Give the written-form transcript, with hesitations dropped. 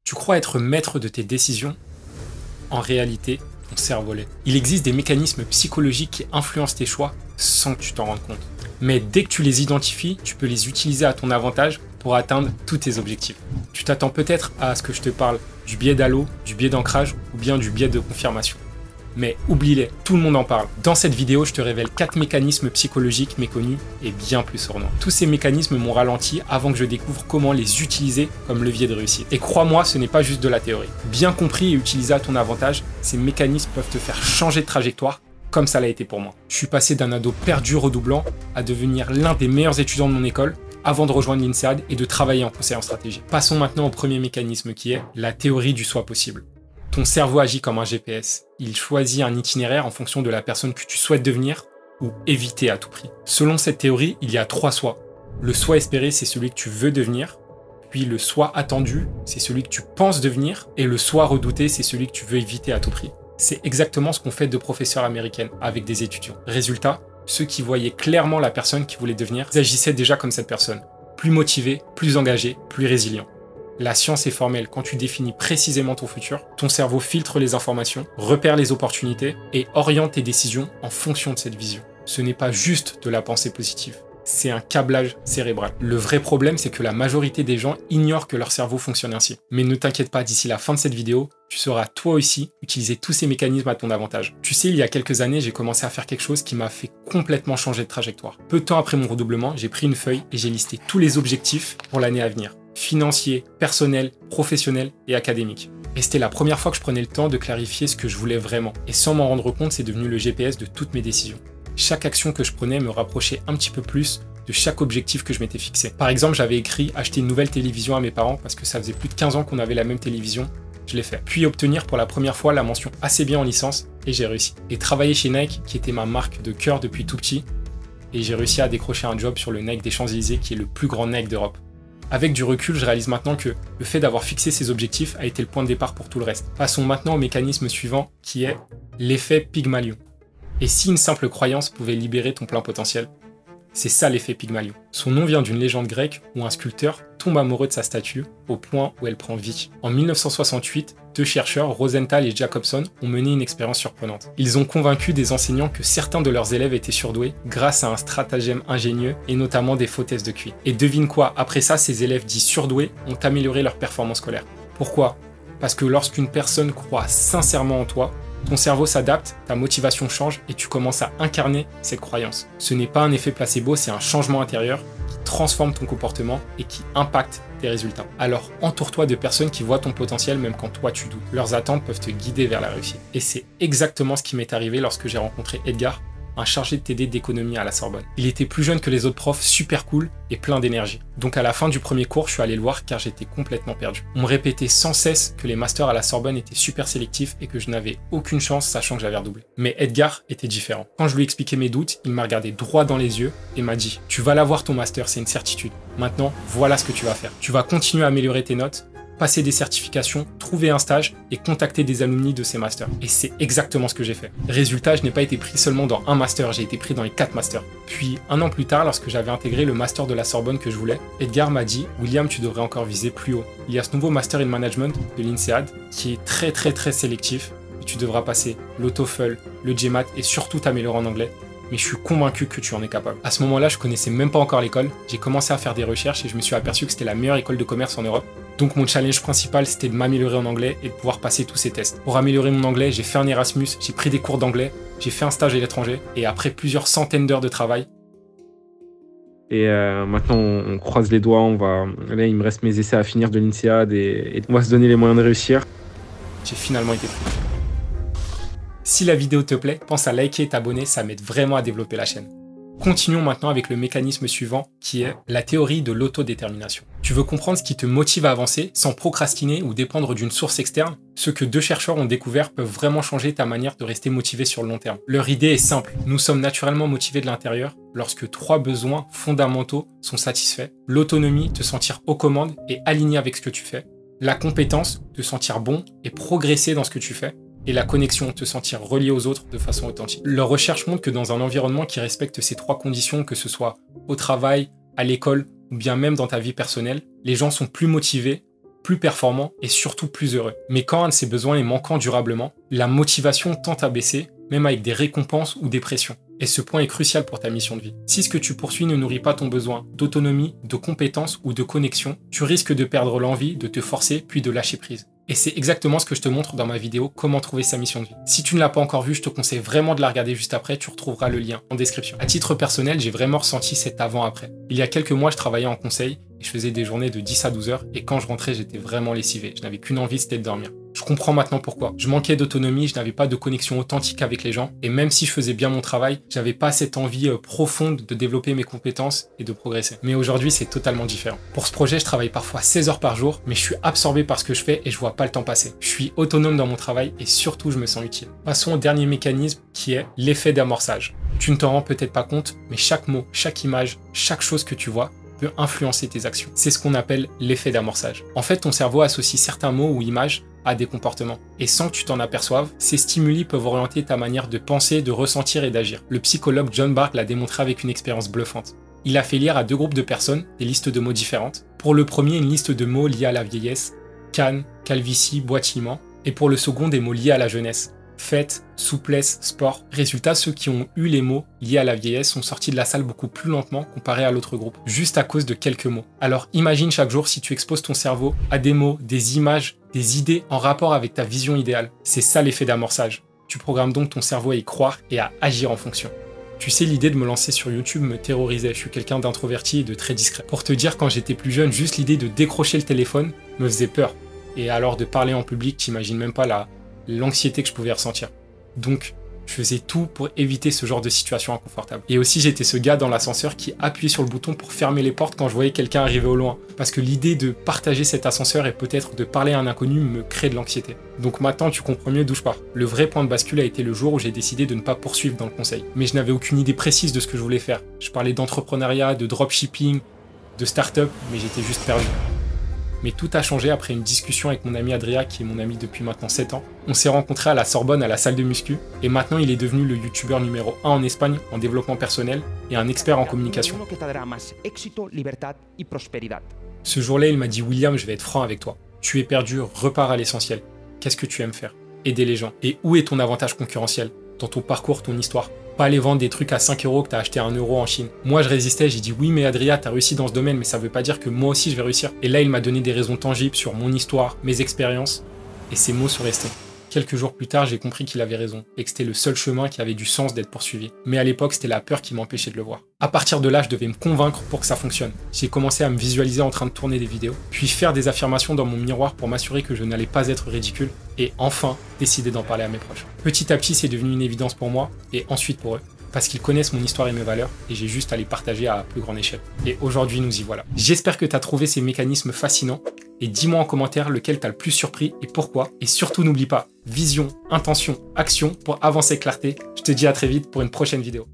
Tu crois être maître de tes décisions? En réalité, ton cerveau l'est. Il existe des mécanismes psychologiques qui influencent tes choix sans que tu t'en rendes compte. Mais dès que tu les identifies, tu peux les utiliser à ton avantage pour atteindre tous tes objectifs. Tu t'attends peut-être à ce que je te parle du biais d'halo, du biais d'ancrage ou bien du biais de confirmation. Mais oublie-les, tout le monde en parle. Dans cette vidéo, je te révèle 4 mécanismes psychologiques méconnus et bien plus sournois. Tous ces mécanismes m'ont ralenti avant que je découvre comment les utiliser comme levier de réussite. Et crois-moi, ce n'est pas juste de la théorie. Bien compris et utilisé à ton avantage, ces mécanismes peuvent te faire changer de trajectoire comme ça l'a été pour moi. Je suis passé d'un ado perdu redoublant à devenir l'un des meilleurs étudiants de mon école avant de rejoindre l'INSEAD et de travailler en conseil en stratégie. Passons maintenant au premier mécanisme qui est la théorie du soi possible. Ton cerveau agit comme un GPS. Il choisit un itinéraire en fonction de la personne que tu souhaites devenir ou éviter à tout prix. Selon cette théorie, il y a 3 soi. Le soi espéré, c'est celui que tu veux devenir. Puis le soi attendu, c'est celui que tu penses devenir. Et le soi redouté, c'est celui que tu veux éviter à tout prix. C'est exactement ce qu'ont fait 2 professeurs américaines avec des étudiants. Résultat, ceux qui voyaient clairement la personne qu'ils voulaient devenir, ils agissaient déjà comme cette personne. Plus motivé, plus engagé, plus résilient. La science est formelle. Quand tu définis précisément ton futur, ton cerveau filtre les informations, repère les opportunités et oriente tes décisions en fonction de cette vision. Ce n'est pas juste de la pensée positive. C'est un câblage cérébral. Le vrai problème, c'est que la majorité des gens ignorent que leur cerveau fonctionne ainsi. Mais ne t'inquiète pas, d'ici la fin de cette vidéo, tu sauras toi aussi utiliser tous ces mécanismes à ton avantage. Tu sais, il y a quelques années, j'ai commencé à faire quelque chose qui m'a fait complètement changer de trajectoire. Peu de temps après mon redoublement, j'ai pris une feuille et j'ai listé tous les objectifs pour l'année à venir. Financiers, personnels, professionnels et académiques. Et c'était la première fois que je prenais le temps de clarifier ce que je voulais vraiment. Et sans m'en rendre compte, c'est devenu le GPS de toutes mes décisions. Chaque action que je prenais me rapprochait un petit peu plus de chaque objectif que je m'étais fixé. Par exemple, j'avais écrit acheter une nouvelle télévision à mes parents parce que ça faisait plus de 15 ans qu'on avait la même télévision. Je l'ai fait. Puis obtenir pour la première fois la mention assez bien en licence et j'ai réussi. Et travailler chez Nike, qui était ma marque de cœur depuis tout petit, et j'ai réussi à décrocher un job sur le Nike des Champs-Élysées qui est le plus grand Nike d'Europe. Avec du recul, je réalise maintenant que le fait d'avoir fixé ces objectifs a été le point de départ pour tout le reste. Passons maintenant au mécanisme suivant qui est l'effet Pygmalion. Et si une simple croyance pouvait libérer ton plein potentiel? C'est ça l'effet Pygmalion. Son nom vient d'une légende grecque où un sculpteur tombe amoureux de sa statue au point où elle prend vie. En 1968, 2 chercheurs, Rosenthal et Jacobson, ont mené une expérience surprenante. Ils ont convaincu des enseignants que certains de leurs élèves étaient surdoués grâce à un stratagème ingénieux et notamment des faux tests de QI. Et devine quoi, après ça, ces élèves dits surdoués ont amélioré leur performance scolaire. Pourquoi? Parce que lorsqu'une personne croit sincèrement en toi, ton cerveau s'adapte, ta motivation change et tu commences à incarner cette croyance. Ce n'est pas un effet placebo, c'est un changement intérieur qui transforme ton comportement et qui impacte tes résultats. Alors entoure-toi de personnes qui voient ton potentiel même quand toi tu doutes. Leurs attentes peuvent te guider vers la réussite. Et c'est exactement ce qui m'est arrivé lorsque j'ai rencontré Edgar, un chargé de TD d'économie à la Sorbonne. Il était plus jeune que les autres profs, super cool et plein d'énergie. Donc à la fin du premier cours, je suis allé le voir car j'étais complètement perdu. On me répétait sans cesse que les masters à la Sorbonne étaient super sélectifs et que je n'avais aucune chance sachant que j'avais redoublé. Mais Edgar était différent. Quand je lui expliquais mes doutes, il m'a regardé droit dans les yeux et m'a dit « Tu vas l'avoir ton master, c'est une certitude. Maintenant, voilà ce que tu vas faire. Tu vas continuer à améliorer tes notes, passer des certifications, trouver un stage et contacter des alumni de ces masters. » Et c'est exactement ce que j'ai fait. Résultat, je n'ai pas été pris seulement dans un master, j'ai été pris dans les 4 masters. Puis, un an plus tard, lorsque j'avais intégré le master de la Sorbonne que je voulais, Edgar m'a dit « William, tu devrais encore viser plus haut. Il y a ce nouveau master in management de l'INSEAD qui est très sélectif. Et tu devras passer le TOEFL, le GMAT et surtout t'améliorer en anglais. Mais je suis convaincu que tu en es capable. » À ce moment-là, je connaissais même pas encore l'école. J'ai commencé à faire des recherches et je me suis aperçu que c'était la meilleure école de commerce en Europe. Donc mon challenge principal, c'était de m'améliorer en anglais et de pouvoir passer tous ces tests. Pour améliorer mon anglais, j'ai fait un Erasmus, j'ai pris des cours d'anglais, j'ai fait un stage à l'étranger et après plusieurs centaines d'heures de travail. Et maintenant, on croise les doigts. Là, il me reste mes essais à finir de l'INSEAD et on va se donner les moyens de réussir. J'ai finalement été pris. Si la vidéo te plaît, pense à liker et t'abonner, ça m'aide vraiment à développer la chaîne. Continuons maintenant avec le mécanisme suivant qui est la théorie de l'autodétermination. Tu veux comprendre ce qui te motive à avancer sans procrastiner ou dépendre d'une source externe? Ce que 2 chercheurs ont découvert peuvent vraiment changer ta manière de rester motivé sur le long terme. Leur idée est simple, nous sommes naturellement motivés de l'intérieur lorsque 3 besoins fondamentaux sont satisfaits. L'autonomie, te sentir aux commandes et aligné avec ce que tu fais. La compétence, te sentir bon et progresser dans ce que tu fais. Et la connexion, te sentir relié aux autres de façon authentique. Leur recherche montre que dans un environnement qui respecte ces 3 conditions, que ce soit au travail, à l'école ou bien même dans ta vie personnelle, les gens sont plus motivés, plus performant et surtout plus heureux. Mais quand un de ces besoins est manquant durablement, la motivation tend à baisser, même avec des récompenses ou des pressions. Et ce point est crucial pour ta mission de vie. Si ce que tu poursuis ne nourrit pas ton besoin d'autonomie, de compétence ou de connexion, tu risques de perdre l'envie, de te forcer, puis de lâcher prise. Et c'est exactement ce que je te montre dans ma vidéo « Comment trouver sa mission de vie ». Si tu ne l'as pas encore vue, je te conseille vraiment de la regarder juste après, tu retrouveras le lien en description. À titre personnel, j'ai vraiment ressenti cet avant-après. Il y a quelques mois, je travaillais en conseil et je faisais des journées de 10 à 12 heures et quand je rentrais, j'étais vraiment lessivé. Je n'avais qu'une envie, c'était de dormir. Je comprends maintenant pourquoi. Je manquais d'autonomie, je n'avais pas de connexion authentique avec les gens et même si je faisais bien mon travail, j'avais pas cette envie profonde de développer mes compétences et de progresser. Mais aujourd'hui, c'est totalement différent. Pour ce projet, je travaille parfois 16 heures par jour, mais je suis absorbé par ce que je fais et je vois pas le temps passer. Je suis autonome dans mon travail et surtout, je me sens utile. Passons au dernier mécanisme qui est l'effet d'amorçage. Tu ne t'en rends peut-être pas compte, mais chaque mot, chaque image, chaque chose que tu vois peut influencer tes actions. C'est ce qu'on appelle l'effet d'amorçage. En fait, ton cerveau associe certains mots ou images à des comportements. Et sans que tu t'en aperçoives, ces stimuli peuvent orienter ta manière de penser, de ressentir et d'agir. Le psychologue John Bark l'a démontré avec une expérience bluffante. Il a fait lire à 2 groupes de personnes des listes de mots différentes. Pour le premier, une liste de mots liés à la vieillesse, canne, calvitie, boitillement. Et pour le second, des mots liés à la jeunesse, fête, souplesse, sport. Résultat, ceux qui ont eu les mots liés à la vieillesse sont sortis de la salle beaucoup plus lentement comparé à l'autre groupe, juste à cause de quelques mots. Alors imagine chaque jour si tu exposes ton cerveau à des mots, des images, des idées en rapport avec ta vision idéale. C'est ça l'effet d'amorçage. Tu programmes donc ton cerveau à y croire et à agir en fonction. Tu sais, l'idée de me lancer sur YouTube me terrorisait. Je suis quelqu'un d'introverti et de très discret. Pour te dire, quand j'étais plus jeune, juste l'idée de décrocher le téléphone me faisait peur. Et alors de parler en public, t'imagines même pas l'anxiété que je pouvais ressentir. Donc, je faisais tout pour éviter ce genre de situation inconfortable. Et aussi, j'étais ce gars dans l'ascenseur qui appuyait sur le bouton pour fermer les portes quand je voyais quelqu'un arriver au loin. Parce que l'idée de partager cet ascenseur et peut-être de parler à un inconnu me crée de l'anxiété. Donc maintenant, tu comprends mieux d'où je pars. Le vrai point de bascule a été le jour où j'ai décidé de ne pas poursuivre dans le conseil. Mais je n'avais aucune idée précise de ce que je voulais faire. Je parlais d'entrepreneuriat, de dropshipping, de start-up, mais j'étais juste perdu. Mais tout a changé après une discussion avec mon ami Adria, qui est mon ami depuis maintenant 7 ans. On s'est rencontrés à la Sorbonne, à la salle de muscu, et maintenant il est devenu le youtubeur numéro 1 en Espagne en développement personnel et un expert en communication. Ce jour-là, il m'a dit « William, je vais être franc avec toi. Tu es perdu, repars à l'essentiel. Qu'est-ce que tu aimes faire? Aider les gens. Et où est ton avantage concurrentiel? Dans ton parcours, ton histoire. Pas aller vendre des trucs à 5 € que t'as acheté à 1 € en Chine. » Moi, je résistais, j'ai dit « Oui, mais Adria, t'as réussi dans ce domaine, mais ça veut pas dire que moi aussi je vais réussir. » Et là, il m'a donné des raisons tangibles sur mon histoire, mes expériences, et ces mots sont restés. Quelques jours plus tard, j'ai compris qu'il avait raison, et que c'était le seul chemin qui avait du sens d'être poursuivi. Mais à l'époque, c'était la peur qui m'empêchait de le voir. À partir de là, je devais me convaincre pour que ça fonctionne. J'ai commencé à me visualiser en train de tourner des vidéos, puis faire des affirmations dans mon miroir pour m'assurer que je n'allais pas être ridicule, et enfin, décider d'en parler à mes proches. Petit à petit, c'est devenu une évidence pour moi, et ensuite pour eux. Parce qu'ils connaissent mon histoire et mes valeurs, et j'ai juste à les partager à plus grande échelle. Et aujourd'hui, nous y voilà. J'espère que tu as trouvé ces mécanismes fascinants, et dis-moi en commentaire lequel t'as le plus surpris et pourquoi. Et surtout, n'oublie pas, vision, intention, action pour avancer avec clarté. Je te dis à très vite pour une prochaine vidéo.